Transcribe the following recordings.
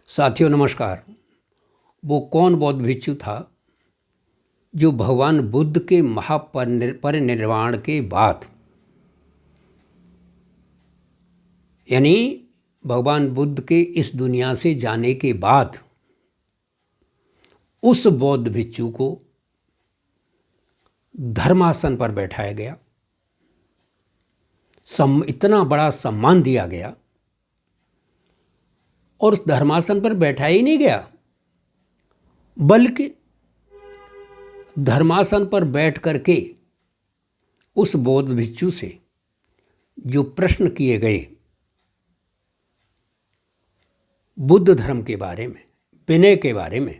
साथियों नमस्कार। वो कौन बौद्ध भिक्षु था जो भगवान बुद्ध के महापरिनिर्वाण के बाद, यानी भगवान बुद्ध के इस दुनिया से जाने के बाद, उस बौद्ध भिक्षु को धर्मासन पर बैठाया गया, इतना बड़ा सम्मान दिया गया। और उस धर्मासन पर बैठाया ही नहीं गया, बल्कि धर्मासन पर बैठ करके उस बौद्ध भिक्षु से जो प्रश्न किए गए बुद्ध धर्म के बारे में, विनय के बारे में,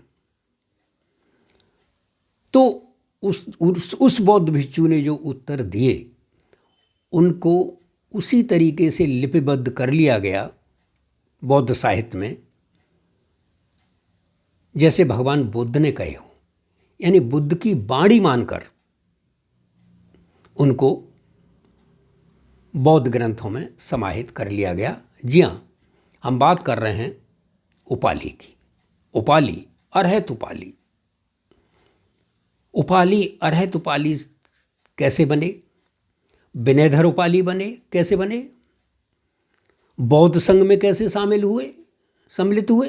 तो उस बौद्ध भिक्षु ने जो उत्तर दिए उनको उसी तरीके से लिपिबद्ध कर लिया गया बौद्ध साहित्य में जैसे भगवान बुद्ध ने कहे हो, यानी बुद्ध की वाणी मानकर उनको बौद्ध ग्रंथों में समाहित कर लिया गया। जी हाँ, हम बात कर रहे हैं उपालि की। उपालि अरहत उपालि। उपालि अरहत उपालि कैसे बने? विनयधर उपालि बने, कैसे बने? बौद्ध संघ में कैसे सम्मिलित हुए?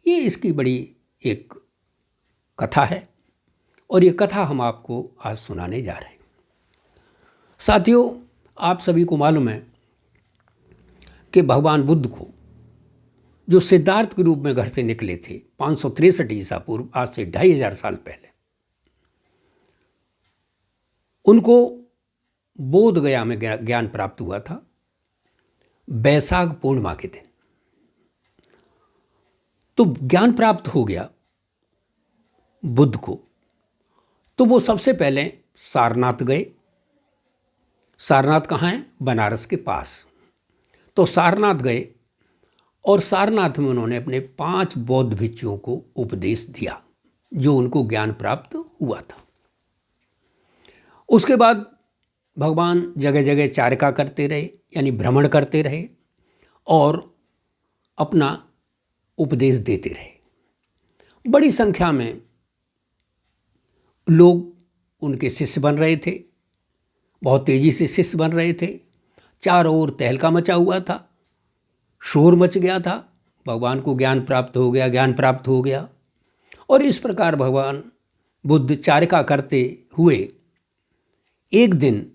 ये इसकी बड़ी एक कथा है और ये कथा हम आपको आज सुनाने जा रहे हैं। साथियों, आप सभी को मालूम है कि भगवान बुद्ध को जो सिद्धार्थ के रूप में घर से निकले थे 563 ईसा पूर्व, आज से 2500 साल पहले, उनको बोध गया में ज्ञान प्राप्त हुआ था बैसाख पूर्णिमा के दिन। तो ज्ञान प्राप्त हो गया बुद्ध को, तो वो सबसे पहले सारनाथ गए। सारनाथ कहाँ है? बनारस के पास। तो सारनाथ गए और सारनाथ में उन्होंने अपने 5 बौद्ध भिक्षुओं को उपदेश दिया जो उनको ज्ञान प्राप्त हुआ था। उसके बाद भगवान जगह जगह चारिका करते रहे, यानी भ्रमण करते रहे और अपना उपदेश देते रहे। बड़ी संख्या में लोग उनके शिष्य बन रहे थे, बहुत तेजी से शिष्य बन रहे थे। चारों ओर तहलका मचा हुआ था, शोर मच गया था। भगवान को ज्ञान प्राप्त हो गया। और इस प्रकार भगवान बुद्ध चारिका करते हुए एक दिन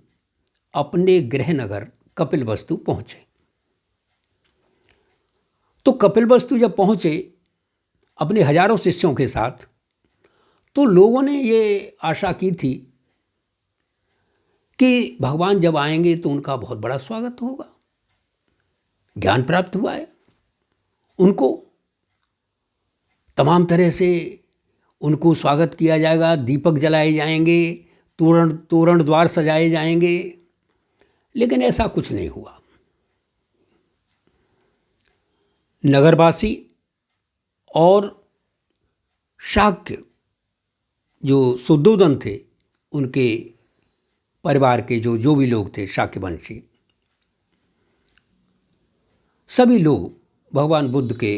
अपने गृह नगर कपिलवस्तु पहुँचे। तो कपिलवस्तु जब पहुँचे अपने हजारों शिष्यों के साथ, तो लोगों ने ये आशा की थी कि भगवान जब आएंगे तो उनका बहुत बड़ा स्वागत होगा। ज्ञान प्राप्त हुआ है, उनको तमाम तरह से उनको स्वागत किया जाएगा, दीपक जलाए जाएंगे, तोरण द्वार सजाए जाएंगे। लेकिन ऐसा कुछ नहीं हुआ। नगरवासी और शाक्य जो शुद्धोदन थे, उनके परिवार के जो भी लोग थे शाक्य वंशी, सभी लोग भगवान बुद्ध के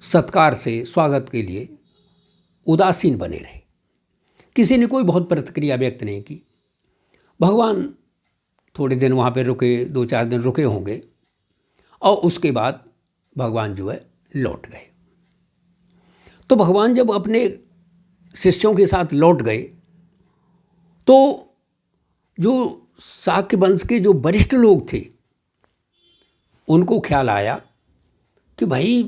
सत्कार से स्वागत के लिए उदासीन बने रहे। किसी ने कोई बहुत प्रतिक्रिया व्यक्त नहीं की। भगवान थोड़े दिन वहाँ पे रुके, 2-4 दिन रुके होंगे और उसके बाद भगवान जो है लौट गए। तो भगवान जब अपने शिष्यों के साथ लौट गए तो जो शाक्य वंश के जो वरिष्ठ लोग थे उनको ख्याल आया कि भाई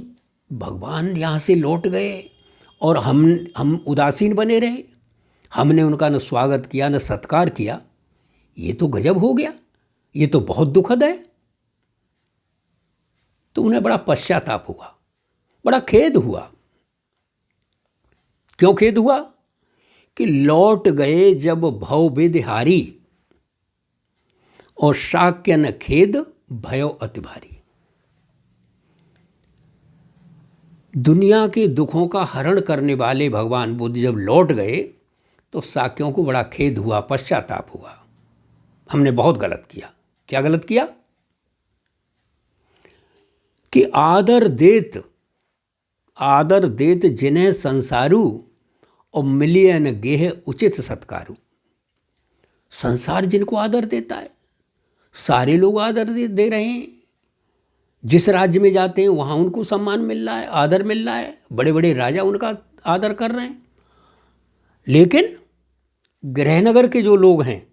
भगवान यहाँ से लौट गए और हम उदासीन बने रहे, हमने उनका न स्वागत किया न सत्कार किया। ये तो गजब हो गया, ये तो बहुत दुखद है। तो उन्हें बड़ा पश्चाताप हुआ, बड़ा खेद हुआ। क्यों खेद हुआ? कि लौट गए जब भवविदहारी और शाक्य न खेद भयो अति भारी। दुनिया के दुखों का हरण करने वाले भगवान बुद्ध जब लौट गए तो शाक्यों को बड़ा खेद हुआ, पश्चाताप हुआ। हमने बहुत गलत किया। क्या गलत किया? कि आदर देत आदर देत जिन्हें संसारू और मिलियन गेह उचित सत्कारु। संसार जिनको आदर देता है, सारे लोग आदर दे रहे हैं। जिस राज्य में जाते हैं वहाँ उनको सम्मान मिल रहा है, आदर मिल रहा है, बड़े बड़े राजा उनका आदर कर रहे हैं। लेकिन गृहनगर के जो लोग हैं,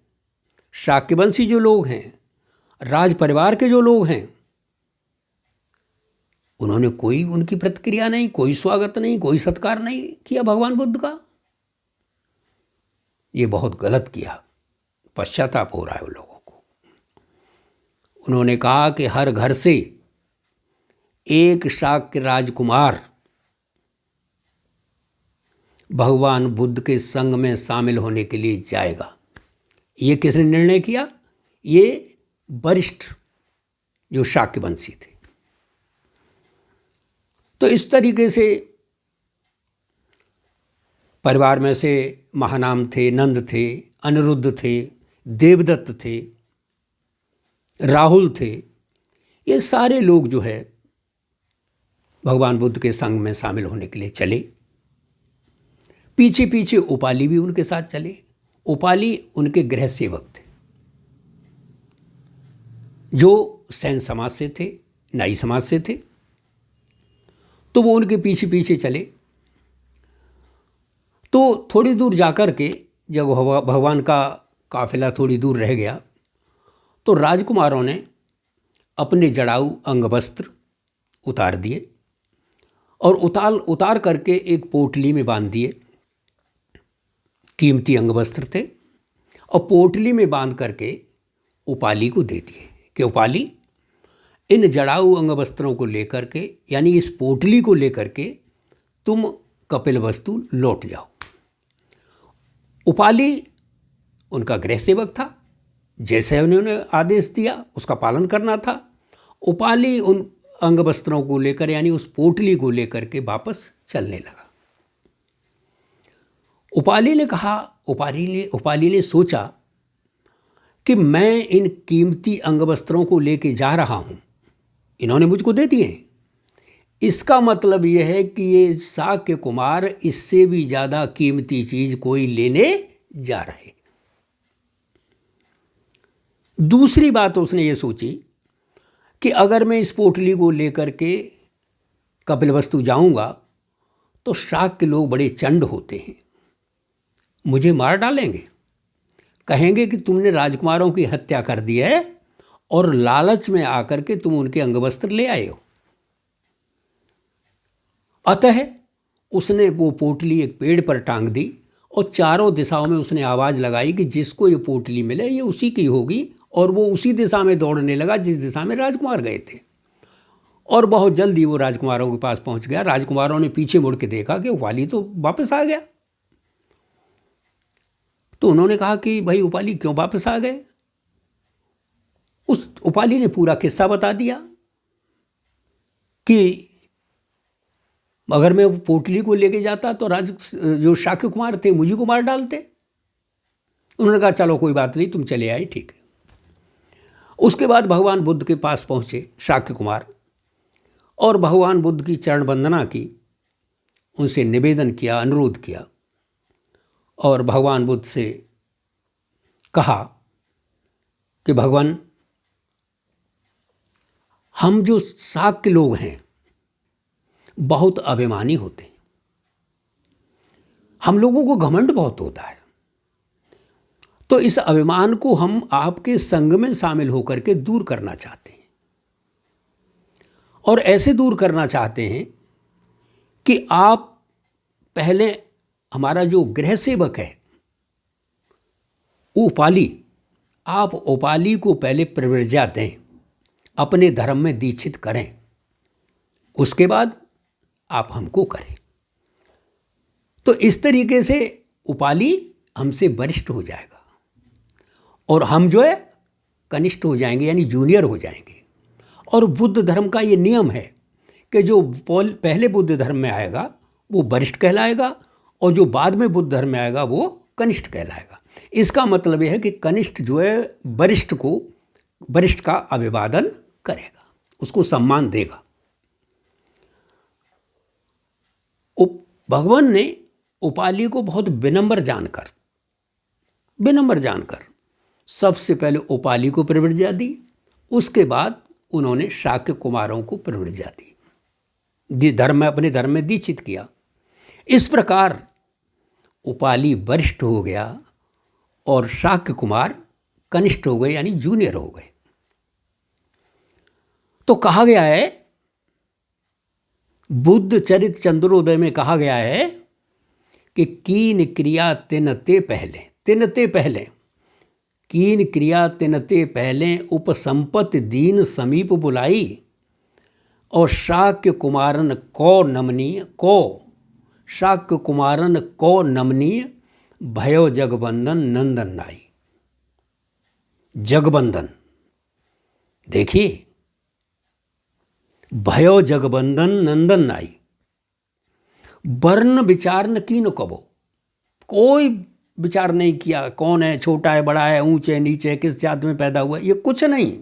शाक्यवंशी जो लोग हैं, राज परिवार के जो लोग हैं, उन्होंने कोई उनकी प्रतिक्रिया नहीं, कोई स्वागत नहीं, कोई सत्कार नहीं किया भगवान बुद्ध का। ये बहुत गलत किया, पश्चाताप हो रहा है उन लोगों को। उन्होंने कहा कि हर घर से एक शाक्य राजकुमार भगवान बुद्ध के संग में शामिल होने के लिए जाएगा। ये किसने निर्णय किया? ये वरिष्ठ जो शाक्यवंशी थे। तो इस तरीके से परिवार में से महानाम थे, नंद थे, अनिरुद्ध थे, देवदत्त थे, राहुल थे। ये सारे लोग जो है भगवान बुद्ध के संग में शामिल होने के लिए चले। पीछे पीछे उपाली भी उनके साथ चले। उपाली उनके गृह सेवक थे, जो सैन समाज से थे, नाई समाज से थे। तो वो उनके पीछे पीछे चले। तो थोड़ी दूर जाकर के जब भगवान का काफिला थोड़ी दूर रह गया तो राजकुमारों ने अपने जड़ाऊ अंगवस्त्र उतार दिए और उतार करके एक पोटली में बांध दिए। कीमती अंगवस्त्र थे और पोटली में बांध करके उपाली को दे दिए कि उपाली, इन जड़ाऊ अंगवस्त्रों को लेकर के, यानी इस पोटली को लेकर के तुम कपिलवस्तु लौट जाओ। उपाली उनका गृह सेवक था, जैसे उन्होंने आदेश दिया उसका पालन करना था। उपाली उन अंगवस्त्रों को लेकर, यानी उस पोटली को लेकर के वापस चलने लगा। उपाली ने सोचा कि मैं इन कीमती अंगवस्त्रों को लेके जा रहा हूँ, इन्होंने मुझको दे दिए, इसका मतलब यह है कि ये शाक्य कुमार इससे भी ज़्यादा कीमती चीज़ कोई लेने जा रहे। दूसरी बात उसने ये सोची कि अगर मैं इस पोटली को लेकर के कपिलवस्तु जाऊंगा तो शाक्य लोग बड़े चंड होते हैं, मुझे मार डालेंगे, कहेंगे कि तुमने राजकुमारों की हत्या कर दी है और लालच में आकर के तुम उनके अंगवस्त्र ले आए हो। अतः उसने वो पोटली एक पेड़ पर टांग दी और चारों दिशाओं में उसने आवाज़ लगाई कि जिसको ये पोटली मिले ये उसी की होगी, और वो उसी दिशा में दौड़ने लगा जिस दिशा में राजकुमार गए थे। और बहुत जल्दी वो राजकुमारों के पास पहुंच गया। राजकुमारों ने पीछे मुड़ के देखा कि उपाली तो वापस आ गया। तो उन्होंने कहा कि भाई उपाली क्यों वापस आ गए? उस उपाली ने पूरा किस्सा बता दिया कि अगर मैं पोटली को लेके जाता तो जो शाक्य कुमार थे मुझे को मार डालते। उन्होंने कहा चलो कोई बात नहीं, तुम चले आए, ठीक है। उसके बाद भगवान बुद्ध के पास पहुंचे शाक्य कुमार और भगवान बुद्ध की चरण वंदना की, उनसे निवेदन किया, अनुरोध किया और भगवान बुद्ध से कहा कि भगवान, हम जो शाक्य लोग हैं बहुत अभिमानी होते हैं, हम लोगों को घमंड बहुत होता है, तो इस अभिमान को हम आपके संग में शामिल होकर के दूर करना चाहते हैं। और ऐसे दूर करना चाहते हैं कि आप पहले हमारा जो गृह सेवक है उपाली, आप उपाली को पहले प्रव्रजा दें, अपने धर्म में दीक्षित करें, उसके बाद आप हमको करें। तो इस तरीके से उपाली हमसे वरिष्ठ हो जाएगा और हम जो है कनिष्ठ हो जाएंगे, यानी जूनियर हो जाएंगे। और बुद्ध धर्म का ये नियम है कि जो पहले बुद्ध धर्म में आएगा वो वरिष्ठ कहलाएगा और जो बाद में बुद्ध धर्म में आएगा वो कनिष्ठ कहलाएगा। इसका मतलब यह है कि कनिष्ठ जो है वरिष्ठ का अभिवादन करेगा, उसको सम्मान देगा। भगवान ने उपाली को बहुत विनम्र जानकर सबसे पहले उपाली को प्रवृत्ति दी, उसके बाद उन्होंने शाक्य कुमारों को प्रवृत्ति दी, अपने धर्म में दीक्षित किया। इस प्रकार उपाली वरिष्ठ हो गया और शाक्य कुमार कनिष्ठ हो गए, यानी जूनियर हो गए। तो कहा गया है, बुद्ध चरित चंद्रोदय में कहा गया है कि कीन क्रिया तिनते पहले कीन क्रिया तिनते पहले उपसंपत्ति दीन समीप बुलाई, और शाक्य कुमारन को नमनीय भयो जगबंदन नंदन नाई। जगबंदन देखिए, भयो जगबंदन नंदन नाई। वर्ण विचार न कीन कबो, कोई विचार नहीं किया कौन है, छोटा है, बड़ा है, ऊंचे नीचे, किस जात में पैदा हुआ, ये कुछ नहीं।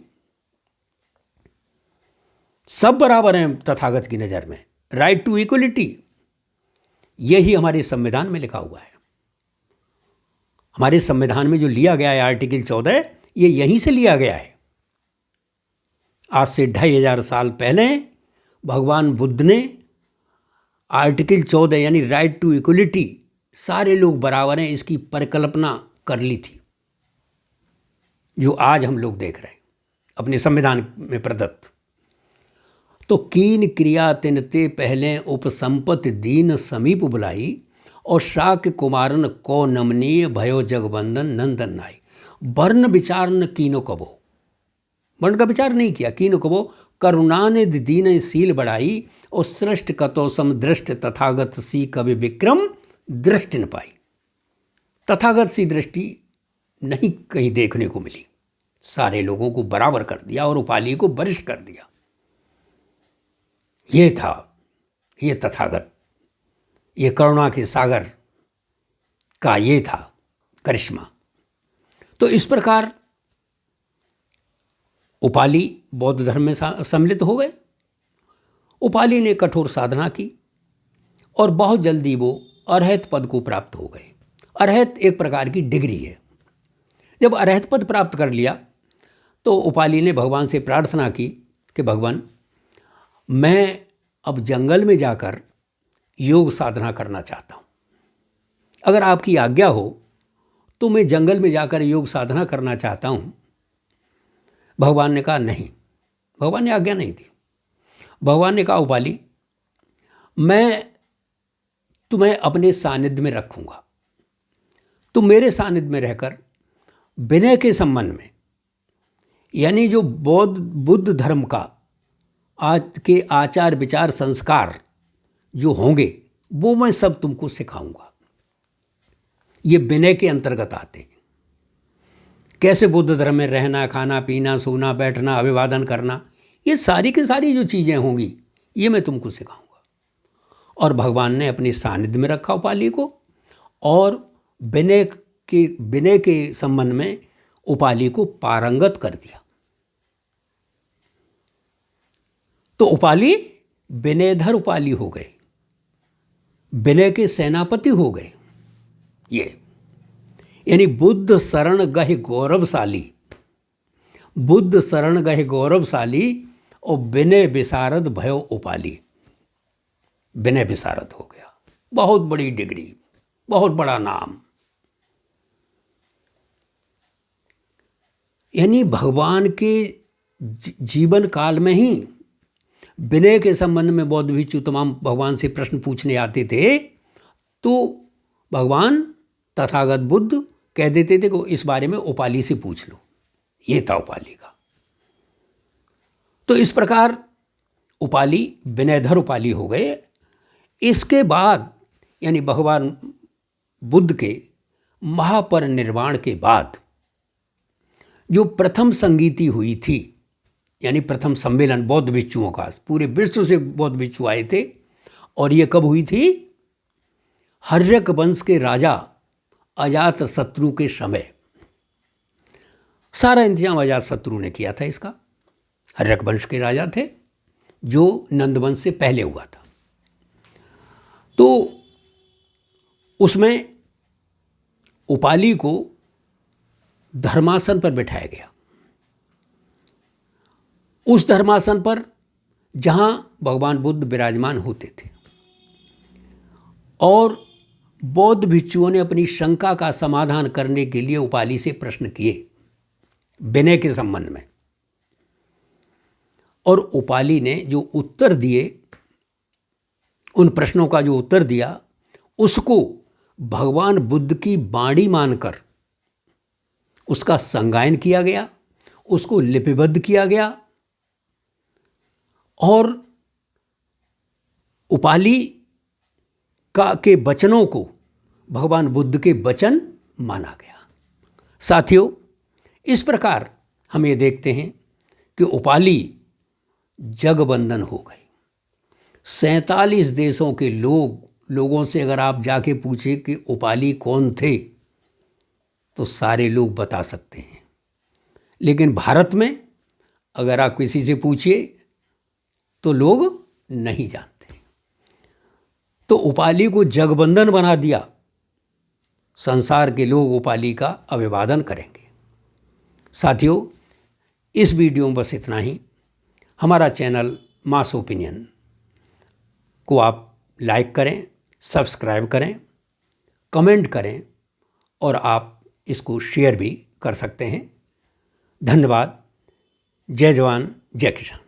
सब बराबर हैं तथागत की नज़र में। राइट टू इक्वलिटी, यही हमारे संविधान में लिखा हुआ है। हमारे संविधान में जो लिया गया है आर्टिकल 14, ये यहीं से लिया गया है। आज से 2500 साल पहले भगवान बुद्ध ने आर्टिकल 14 यानी राइट टू इक्वलिटी, सारे लोग बराबर हैं, इसकी परिकल्पना कर ली थी, जो आज हम लोग देख रहे हैं अपने संविधान में प्रदत्त। तो कीन क्रिया तिनते पहले उपसंपत्ति दीन समीप बुलाई, और शाक्य कुमारन को नमनीय भयो जगबंदन नंदन नाई। वर्ण विचार न कीनो कबो, वर्ण का विचार नहीं किया। कीनो कबो करुणानिधि दीन शील बढ़ाई, और सृष्ट कतो समदृष्ट तथागत सी कवि विक्रम दृष्टि न पाई। तथागत सी दृष्टि नहीं कहीं देखने को मिली। सारे लोगों को बराबर कर दिया और उपाली को वरिष्ठ कर दिया। ये था ये तथागत, ये करुणा के सागर का ये था करिश्मा। तो इस प्रकार उपाली बौद्ध धर्म में सम्मिलित हो गए। उपाली ने कठोर साधना की और बहुत जल्दी वो अरहत पद को प्राप्त हो गए। अरहत एक प्रकार की डिग्री है। जब अरहत पद प्राप्त कर लिया तो उपाली ने भगवान से प्रार्थना की कि भगवान, मैं अब जंगल में जाकर योग साधना करना चाहता हूँ। अगर आपकी आज्ञा हो तो मैं जंगल में जाकर योग साधना करना चाहता हूँ। भगवान ने कहा नहीं, भगवान ने आज्ञा नहीं दी। भगवान ने कहा उपाली, मैं तुम्हें अपने सानिध्य में रखूँगा। तुम मेरे सानिध्य में रहकर विनय के संबंध में, यानी जो बुद्ध धर्म का आज के आचार विचार संस्कार जो होंगे वो मैं सब तुमको सिखाऊंगा। ये विनय के अंतर्गत आते हैं। कैसे बुद्ध धर्म में रहना, खाना, पीना, सोना, बैठना, अभिवादन करना, ये सारी की सारी जो चीज़ें होंगी ये मैं तुमको सिखाऊंगा। और भगवान ने अपने सानिध्य में रखा उपाली को, और विनय के संबंध में उपाली को पारंगत कर दिया। तो उपाली विनयधर उपाली हो गए, विनय के सेनापति हो गए। ये यानी बुद्ध शरण गहे गौरवशाली, बुद्ध शरण गहे गौरवशाली, और विनय विशारद भयो उपाली। विनय विशारद हो गया, बहुत बड़ी डिग्री, बहुत बड़ा नाम। यानी भगवान के जीवन काल में ही विनय के संबंध में बौद्ध भिक्षु तमाम भगवान से प्रश्न पूछने आते थे, तो भगवान तथागत बुद्ध कह देते थे कि इस बारे में उपाली से पूछ लो। ये था उपाली का। तो इस प्रकार उपाली विनयधर उपाली हो गए। इसके बाद यानी भगवान बुद्ध के महापरिनिर्वाण के बाद जो प्रथम संगीति हुई थी, यानी प्रथम सम्मेलन बौद्ध भिक्षुओं का, पूरे विश्व से बौद्ध भिक्षु आए थे। और ये कब हुई थी? हर्यक वंश के राजा अजात शत्रु के समय। सारा इंतजाम अजात शत्रु ने किया था इसका। हर्यक वंश के राजा थे जो नंद वंश से पहले हुआ था। तो उसमें उपाली को धर्मासन पर बिठाया गया। उस धर्मासन पर जहाँ भगवान बुद्ध विराजमान होते थे, और बौद्ध भिक्षुओं ने अपनी शंका का समाधान करने के लिए उपाली से प्रश्न किए विनय के संबंध में, और उपाली ने जो उत्तर दिए, उन प्रश्नों का जो उत्तर दिया, उसको भगवान बुद्ध की वाणी मानकर उसका संगायन किया गया, उसको लिपिबद्ध किया गया, और उपाली के वचनों को भगवान बुद्ध के वचन माना गया। साथियों, इस प्रकार हम ये देखते हैं कि उपाली जगबंदन हो गए। 47 देशों के लोगों से अगर आप जाके पूछे कि उपाली कौन थे, तो सारे लोग बता सकते हैं। लेकिन भारत में अगर आप किसी से पूछिए तो लोग नहीं जानते। तो उपाली को जगबंदन बना दिया। संसार के लोग उपाली का अभिवादन करेंगे। साथियों, इस वीडियो में बस इतना ही। हमारा चैनल मास ओपिनियन को आप लाइक करें, सब्सक्राइब करें, कमेंट करें, और आप इसको शेयर भी कर सकते हैं। धन्यवाद। जय जवान, जय किसान।